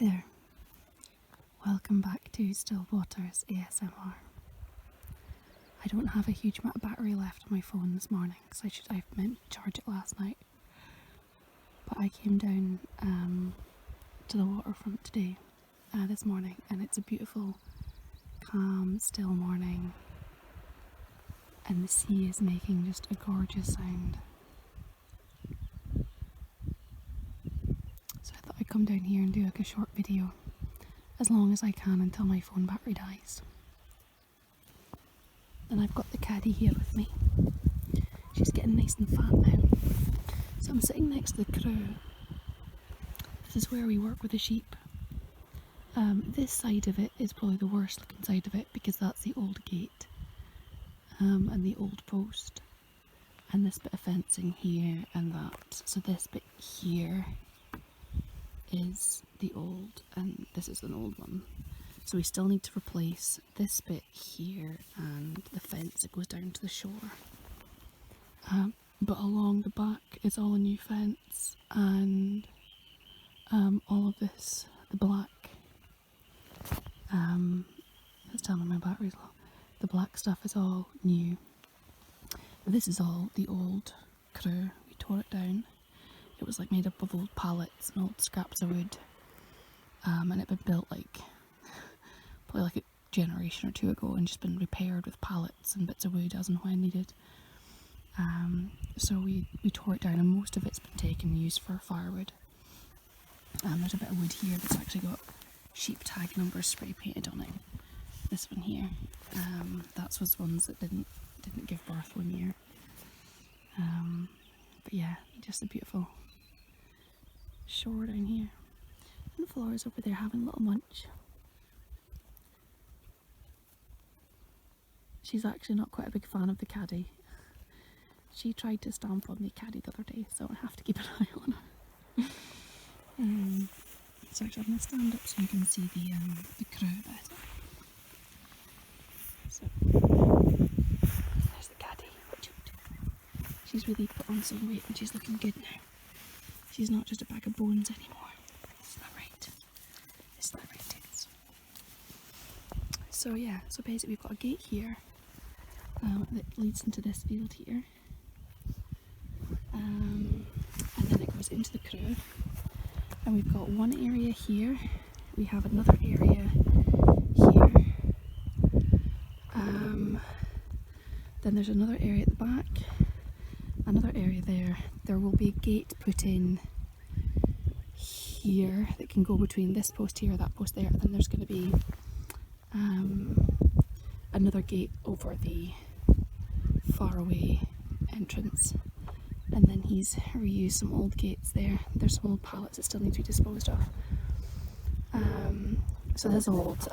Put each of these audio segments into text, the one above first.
there, welcome back to Still Waters ASMR. I don't have a huge amount of battery left on my phone this morning because I meant to charge it last night. But I came down to the waterfront today, this morning, and it's a beautiful, calm, still morning, and the sea is making just a gorgeous sound. So I thought I'd come down here and do like a short video, as long as I can until my phone battery dies. And I've got the caddy here with me. She's getting nice and fat now. So I'm sitting next to the crew. This is where we work with the sheep. This side of it is probably the worst looking side of it because that's the old gate and the old post. And this bit of fencing here and that. So this bit here is the old, and this is an old one. So we still need to replace this bit here and the fence that goes down to the shore. But along the back is all a new fence, and all of this, the black, let's tell me my battery's low. The black stuff is all new. This is all the old crew. We tore it down. It was like made up of old pallets and old scraps of wood, and it had been built probably like a generation or two ago and just been repaired with pallets and bits of wood as and when needed. So we tore it down, and most of it's been taken and used for firewood. There's a bit of wood here that's actually got sheep tag numbers spray painted on it. This one here, that was ones that didn't give birth one year. But yeah, just a beautiful shore down here. And Flora's over there having a little munch. She's actually not quite a big fan of the caddy. She tried to stamp on the caddy the other day, so I have to keep an eye on her. So actually I'm going to stand up so you can see the crew better. So, there's the caddy. She's really put on some weight and she's looking good now. She's not just a bag of bones anymore. Isn't that right? Isn't that right, kids? So yeah, so basically we've got a gate here that leads into this field here. And then it goes into the crew. And we've got one area here. We have another area here. Then there's another area at the back. Another area there. There will be a gate put in here that can go between this post here, that post there, and then there's going to be another gate over the faraway entrance. And then he's reused some old gates there. There's some old pallets that still need to be disposed of. So there's old,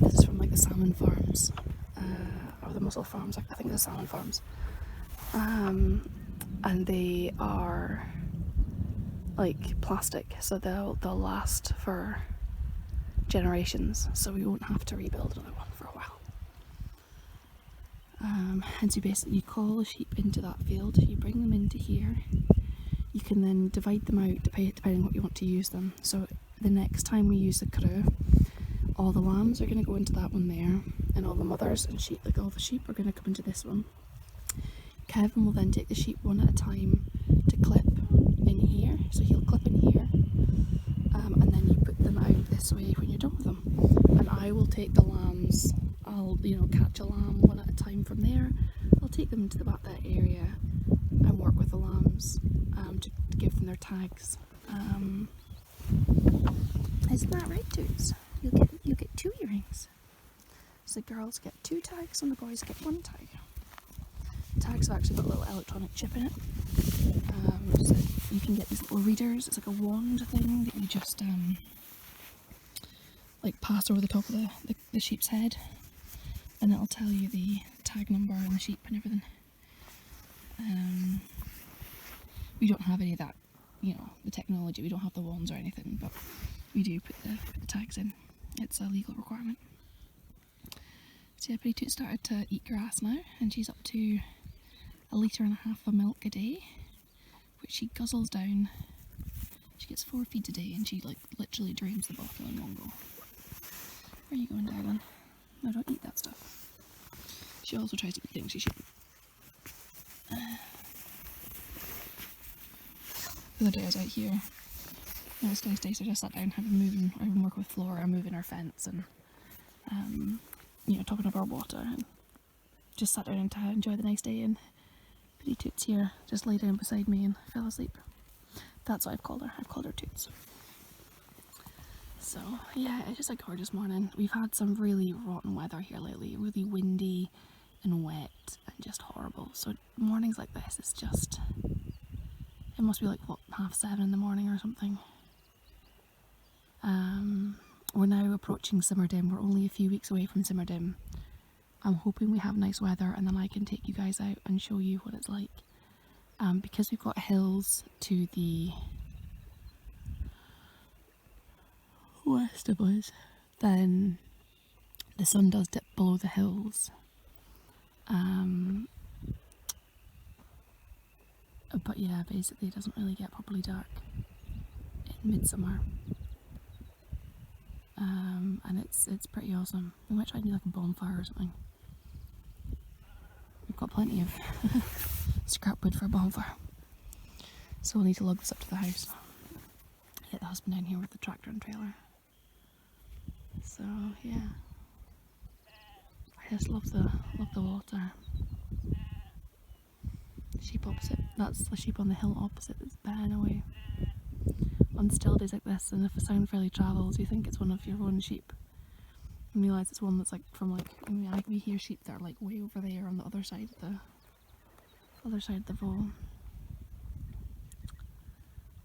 this is from like the salmon farms, or the mussel farms, I think they're salmon farms. And they are like plastic, so they'll last for generations, so we won't have to rebuild another one for a while. And so basically you call the sheep into that field, you bring them into here, you can then divide them out depending on what you want to use them. So the next time we use the crew, all the lambs are going to go into that one there, and all the mothers and sheep, like all the sheep, are going to come into this one. Kevin will then take the sheep one at a time to clip in here, so he'll clip in here, and then you put them out this way when you're done with them. And I will take the lambs, I'll catch a lamb one at a time from there. I'll take them into that area and work with the lambs to give them their tags. Isn't that right, dudes? You'll get 2 earrings. So the girls get 2 tags and the boys get 1 tag. Tags have actually got a little electronic chip in it. So you can get these little readers. It's like a wand thing that you just like pass over the top of the sheep's head, and it'll tell you the tag number and the sheep and everything. We don't have any of that, the technology. We don't have the wands or anything, but we do put the tags in. It's a legal requirement. So yeah, Pretty Toot started to eat grass now, and she's up to 1.5 litres of milk a day, which she guzzles down. She gets 4 feeds a day and she like literally drains the bottle in one go. Where are you going, darling? No, don't eat that stuff. She also tries to eat things she shouldn't. The other day I was out here. It was nice day, so I just sat down, I've been working with Flora, moving our fence and you know, topping up our water, and just sat down to enjoy the nice day, and Pretty Toots here just lay down beside me and fell asleep. That's what I've called her Toots. So yeah, it's just a gorgeous morning. We've had some really rotten weather here lately, really windy and wet and just horrible. So mornings like this, it's just, it must be like what, 7:30 in the morning or something. We're now approaching Simmerdam. We're only a few weeks away from Simmerdam. I'm hoping we have nice weather and then I can take you guys out and show you what it's like. Because we've got hills to the west of us, then the sun does dip below the hills. But yeah, basically it doesn't really get properly dark in midsummer. And it's pretty awesome. We might try and do like a bonfire or something. We've got plenty of scrap wood for a bonfire. So we'll need to lug this up to the house. Get the husband down here with the tractor and trailer. So yeah. I just love the water. Sheep opposite, that's the sheep on the hill opposite that's banging away. On still days like this, and if a sound fairly travels, you think it's one of your own sheep. And realise it's one that's like from like, I mean, we hear sheep that are like way over there on the other side of the row.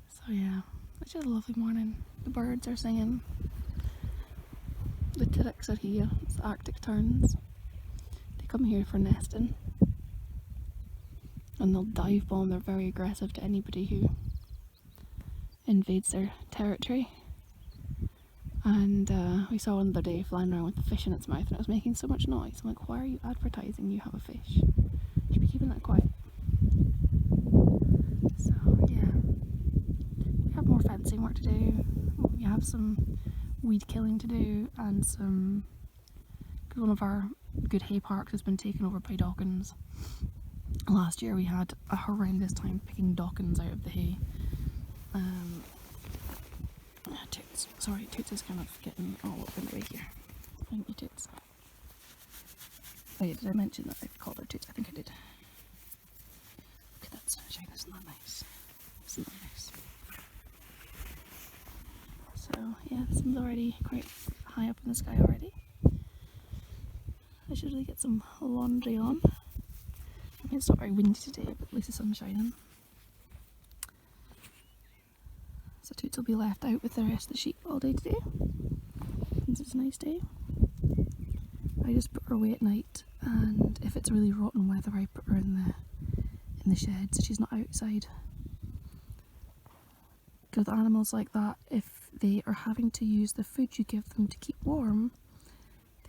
So yeah, it's just a lovely morning. The birds are singing. The titticks are here. It's the Arctic terns. They come here for nesting. And they'll dive bomb. They're very aggressive to anybody who invades their territory. And we saw one the other day flying around with a fish in its mouth and it was making so much noise. I'm like, why are you advertising you have a fish? You should be keeping that quiet. So yeah, we have more fencing work to do. We have some weed killing to do and some, because one of our good hay parks has been taken over by Dawkins. Last year we had a horrendous time picking Dawkins out of the hay. Toots. Sorry, Toots is kind of getting all up in the way here. Thank you, Toots. Oh yeah, did I mention that I've called her Toots? I think I did. Look at that sunshine, isn't that nice? Isn't that nice? So yeah, the sun's already quite high up in the sky already. I should really get some laundry on. I mean, it's not very windy today, but at least the sun's shining. So Toots will be left out with the rest of the sheep all day today, since it's a nice day. I just put her away at night, and if it's really rotten weather I put her in the shed so she's not outside. Because animals like that, if they are having to use the food you give them to keep warm,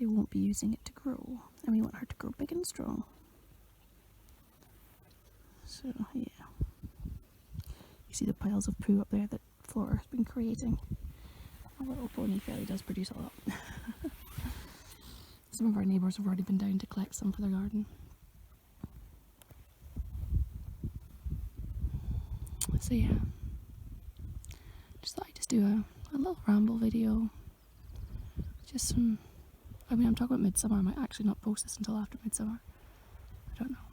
they won't be using it to grow, and we want her to grow big and strong. So yeah, you see the piles of poo up there that Flora's been creating. A little pony fairly does produce a lot. Some of our neighbours have already been down to collect some for their garden. So yeah, just thought I'd just do a little ramble video. Just some, I mean, I'm talking about midsummer. I might actually not post this until after midsummer. I don't know.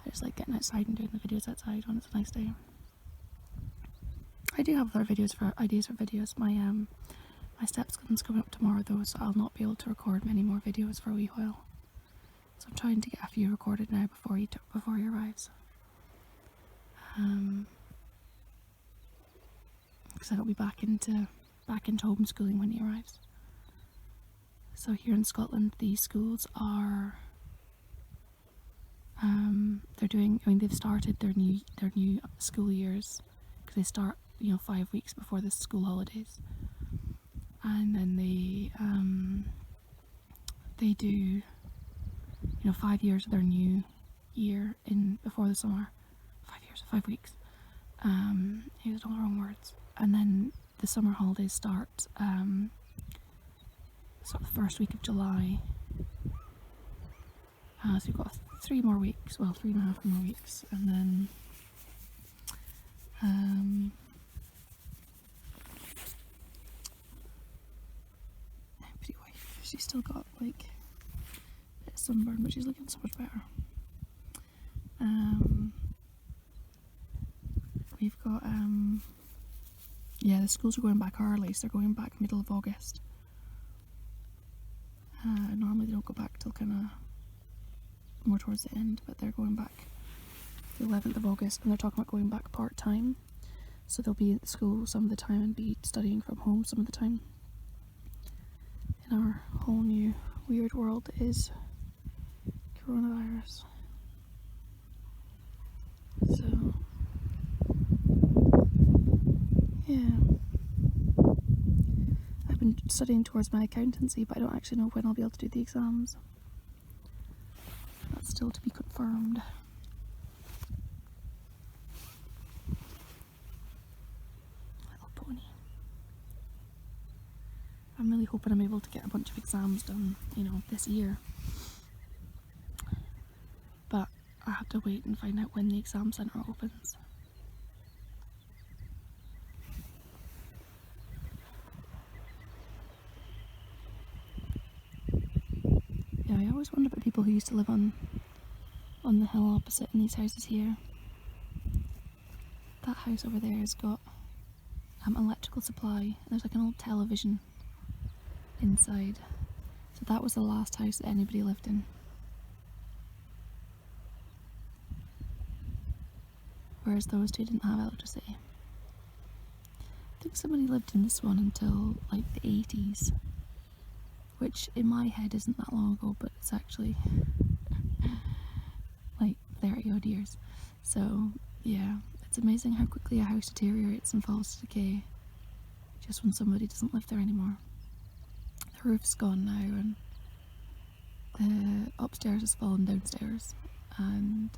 I just like getting outside and doing the videos outside when it's a nice day. I do have other ideas for videos. My stepson's coming up tomorrow though, so I'll not be able to record many more videos for a wee while. So I'm trying to get a few recorded now before he arrives. Because I'll be back into homeschooling when he arrives. So here in Scotland, these schools are they're doing. I mean, they've started their new school years because they start 5 weeks before the school holidays, and then they do 5 years of their new year in before the summer. 5 years, 5 weeks. I used all the wrong words. And then the summer holidays start sort of the first week of July. So we've got 3 more weeks, well, 3.5 more weeks, and then pretty wife. She's still got like a bit of sunburn, but she's looking so much better. We've got yeah, the schools are going back early, so they're going back middle of August. Normally they don't go back till kind of more towards the end, but they're going back the 11th of August, and they're talking about going back part-time, so they'll be at school some of the time and be studying from home some of the time. In our whole new weird world is coronavirus. So yeah, I've been studying towards my accountancy, but I don't actually know when I'll be able to do the exams. That's still to be confirmed. Little pony. I'm really hoping I'm able to get a bunch of exams done, this year. But I have to wait and find out when the exam centre opens. Yeah, I always wonder about people who used to live on the hill opposite in these houses here. That house over there has got electrical supply, and there's like an old television inside. So that was the last house that anybody lived in. Whereas those two didn't have electricity. I think somebody lived in this one until like the 80s. Which in my head isn't that long ago, but it's actually like 30 odd years. So yeah, it's amazing how quickly a house deteriorates and falls to decay just when somebody doesn't live there anymore. The roof's gone now, and the upstairs has fallen downstairs, and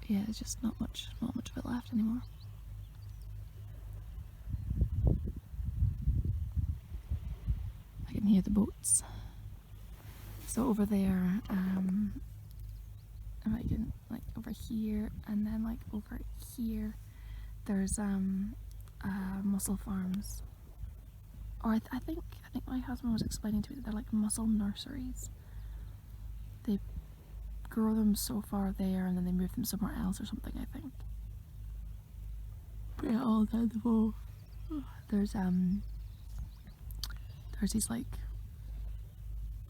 yeah, there's just not much of it left anymore. I can hear the boats. So over there, like over here, and then like over here, there's mussel farms. Or I think my husband was explaining to me that they're like mussel nurseries. They grow them so far there, and then they move them somewhere else or something, I think. But yeah, all down the wall. There's these like,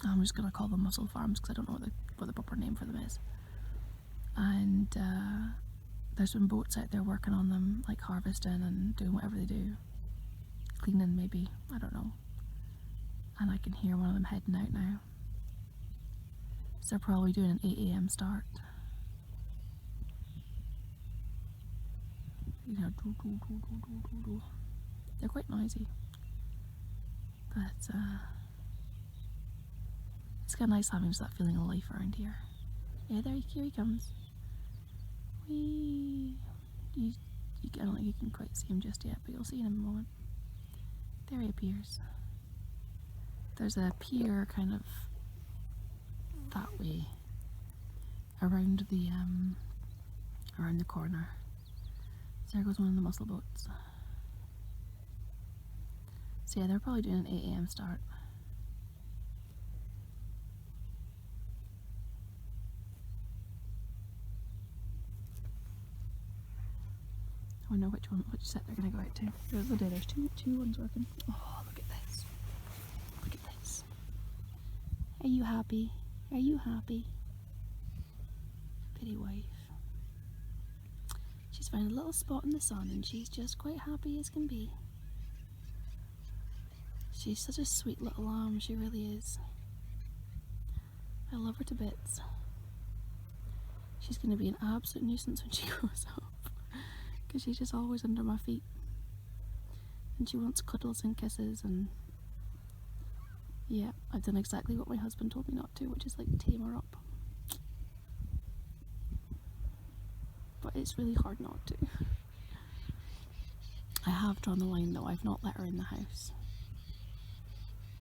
I'm just gonna call them mussel farms because I don't know what the proper name for them is. And there's been boats out there working on them, like harvesting and doing whatever they do. Cleaning maybe, I don't know. And I can hear one of them heading out now. So they're probably doing an 8 AM start. They're quite noisy. But it's kind of nice having just that feeling of life around here. Yeah, here he comes. Whee! I don't think you can quite see him just yet, but you'll see in a moment. There he appears. There's a pier kind of that way around the corner. So there goes one of the mussel boats. So yeah, they're probably doing an 8 AM start. I know which set they're going to go out to. There's two ones working. Oh, look at this. Look at this. Are you happy? Are you happy? Pretty wife. She's found a little spot in the sun and she's just quite happy as can be. She's such a sweet little lamb, she really is. I love her to bits. She's going to be an absolute nuisance when she grows up, because she's just always under my feet. And she wants cuddles and kisses, and yeah, I've done exactly what my husband told me not to, which is like tame her up. but it's really hard not to. I have drawn the line though, I've not let her in the house.